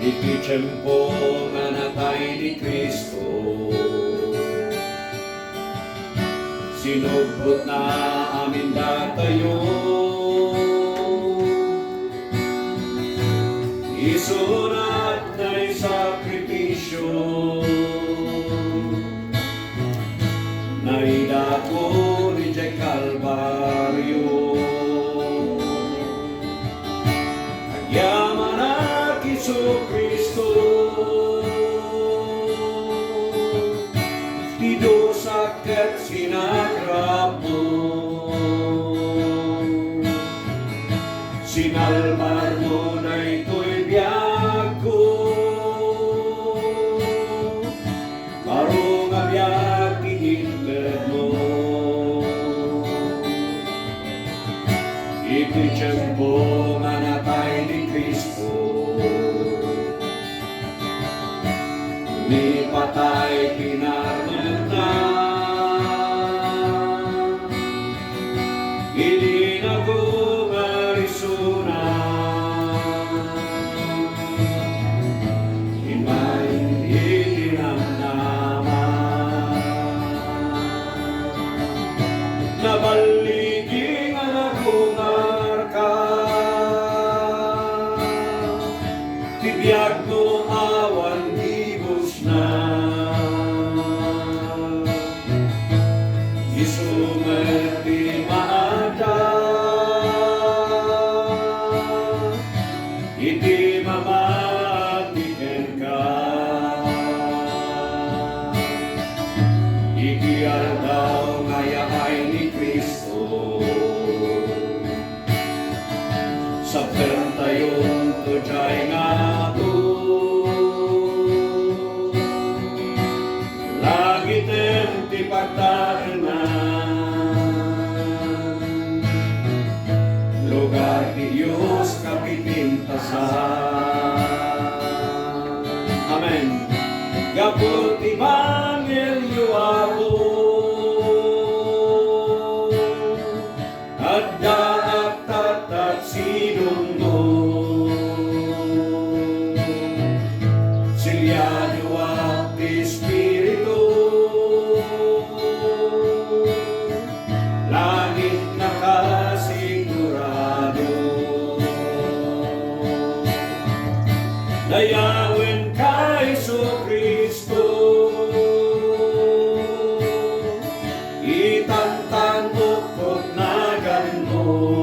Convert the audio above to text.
Iti tiyempo nga natay ni Kristo, sinugbot na amin datayo. Isunat na'y sakripisyo, naidako ni Jay Kalbaryo. Agyaman na Isu Kristo, tido sakit sinagrap mo, sinalmar mo na ito'y biyag ko, marong abiyag kinintad mo. Ito'y tiyempo nga natay ni Kristo, ni patay pinarnan na, hindi na gumarisuna, himay itinamnaman. Nabaliging ang kumarka, tibiyag mo awan na isumerti maada, iti mamatiken ka, ikiyar daw ngayahay ni Kristo, sa pentayon to jay nga to. Langit ti pagtaanan, lugar ti Diyos kapipintasan. Amen. Gapul ti Bangelyo ako, adda at tatat sinumno, silyado at Espiritu, langit nakasigurado. Dayawin ka Isu Kristo, itantan ukot na ganmo,